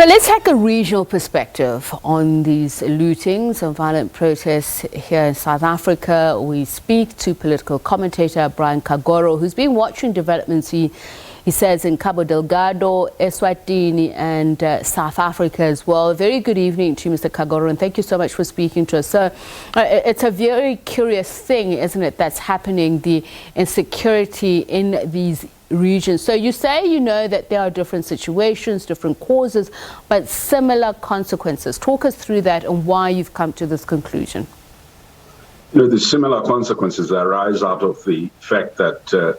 So let's take a regional perspective on these lootings and violent protests here in South Africa. We speak to political commentator Brian Kagoro, who's been watching developments, he says, in Cabo Delgado, Eswatini and South Africa as well. Very good evening to you, Mr. Kagoro, and thank you so much for speaking to us. So it's a very curious thing, isn't it, that's happening, the insecurity in these regions. So you say you know that there are different situations, different causes, but similar consequences. Talk us through that and why you've come to this conclusion. You know, the similar consequences arise out of the fact that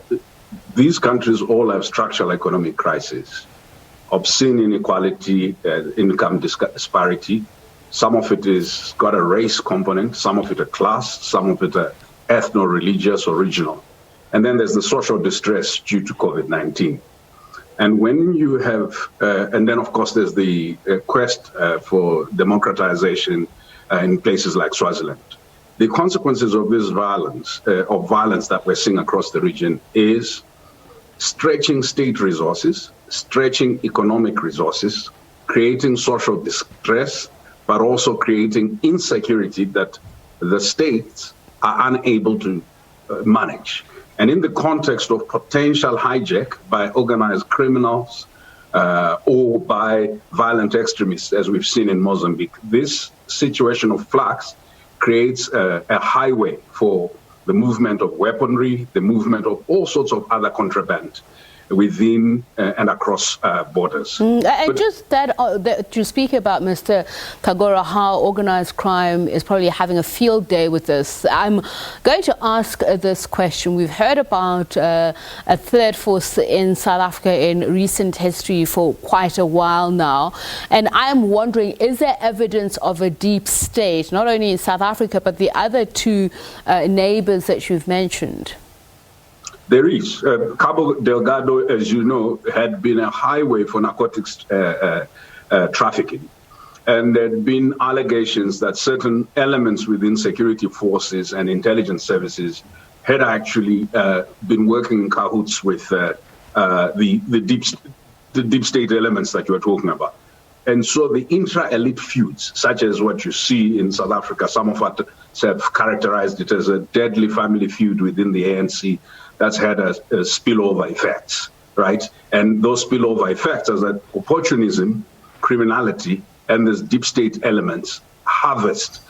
these countries all have structural economic crises, obscene inequality, income disparity. Some of it is got a race component, some of it a class, some of it a ethno-religious or regional. And then there's the social distress due to COVID-19. And when you have, and then of course there's the quest for democratization in places like Swaziland. The consequences of this violence that we're seeing across the region is stretching state resources, stretching economic resources, creating social distress, but also creating insecurity that the states are unable to manage. And in the context of potential hijack by organized criminals or by violent extremists, as we've seen in Mozambique, this situation of flux creates a highway for the movement of weaponry, the movement of all sorts of other contraband within and across borders. And just that, to speak about, Mr. Kagoro, how organized crime is probably having a field day with this. I'm going to ask this question. We've heard about a third force in South Africa in recent history for quite a while now. And I'm wondering, is there evidence of a deep state, not only in South Africa, but the other two neighbors that you've mentioned? There is. Cabo Delgado, as you know, had been a highway for narcotics trafficking. And there had been allegations that certain elements within security forces and intelligence services had actually been working in cahoots with the deep state elements that you are talking about. And so the intra-elite feuds, such as what you see in South Africa, some of us have characterized it as a deadly family feud within the ANC, that's had a spillover effects, right? And those spillover effects are that opportunism, criminality, and this deep state elements harvest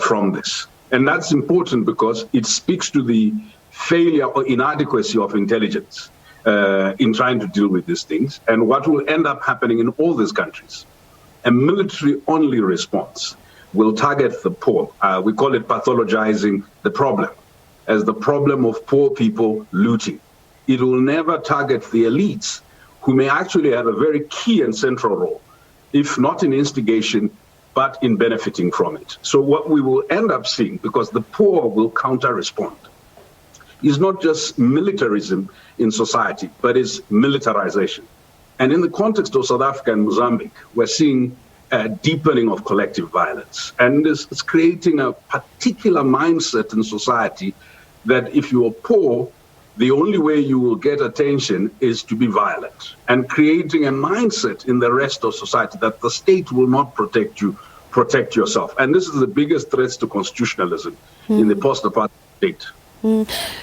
from this. And that's important because it speaks to the failure or inadequacy of intelligence in trying to deal with these things. And what will end up happening in all these countries, a military-only response will target the poor. We call it pathologizing the problem as the problem of poor people looting. It will never target the elites, who may actually have a very key and central role, if not in instigation, but in benefiting from it. So what we will end up seeing, because the poor will counter-respond, is not just militarism in society, but is militarization. And in the context of South Africa and Mozambique, we're seeing a deepening of collective violence. And it's creating a particular mindset in society that if you are poor, the only way you will get attention is to be violent, and creating a mindset in the rest of society that the state will not protect you, protect yourself. And this is the biggest threat to constitutionalism in the post-apartheid state.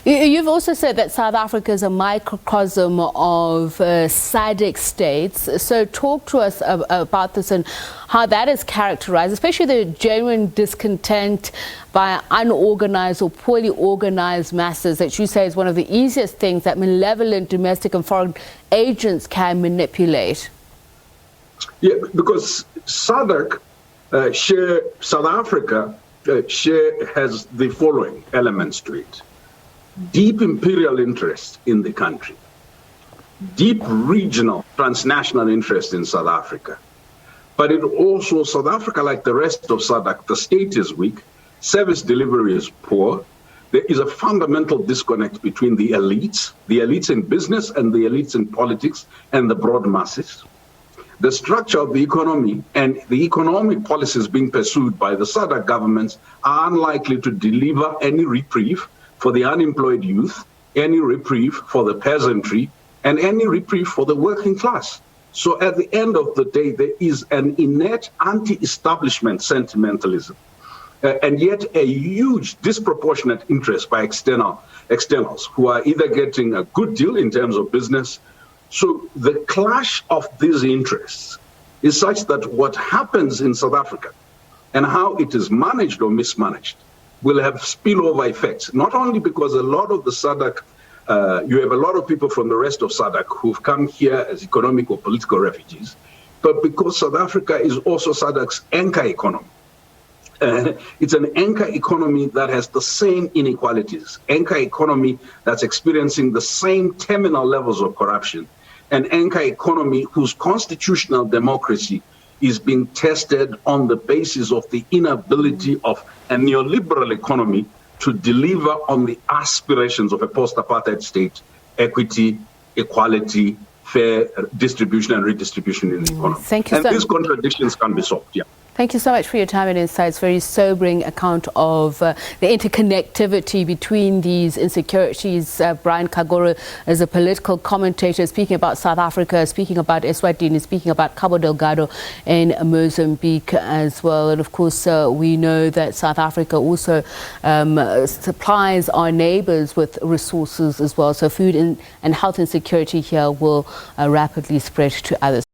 You've also said that South Africa is a microcosm of SADC states. So talk to us about this and how that is characterized, especially the genuine discontent by unorganized or poorly organized masses that you say is one of the easiest things that malevolent domestic and foreign agents can manipulate. Yeah, because SADC South Africa has the following elements to it: deep imperial interest in the country, deep regional transnational interest in South Africa. But it also, South Africa, like the rest of SADC, the state is weak, service delivery is poor. There is a fundamental disconnect between the elites in business and the elites in politics and the broad masses. The structure of the economy and the economic policies being pursued by the SADC governments are unlikely to deliver any reprieve for the unemployed youth, any reprieve for the peasantry, and any reprieve for the working class. So at the end of the day, there is an innate anti-establishment sentimentalism, and yet a huge disproportionate interest by externals who are either getting a good deal in terms of business. So the clash of these interests is such that what happens in South Africa and how it is managed or mismanaged will have spillover effects, not only because a lot of the SADC, you have a lot of people from the rest of SADC who've come here as economic or political refugees, but because South Africa is also SADC's anchor economy. It's an anchor economy that has the same inequalities, anchor economy that's experiencing the same terminal levels of corruption, an anchor economy whose constitutional democracy is being tested on the basis of the inability of a neoliberal economy to deliver on the aspirations of a post-apartheid state, equity, equality, fair distribution and redistribution in the economy. Thank you, and these contradictions can be solved. Yeah. Thank you so much for your time and insights. Very sobering account of the interconnectivity between these insecurities. Brian Kagoro is a political commentator speaking about South Africa, speaking about Eswatini, speaking about Cabo Delgado in Mozambique as well. And of course, we know that South Africa also supplies our neighbors with resources as well. So food and health insecurity here will rapidly spread to others.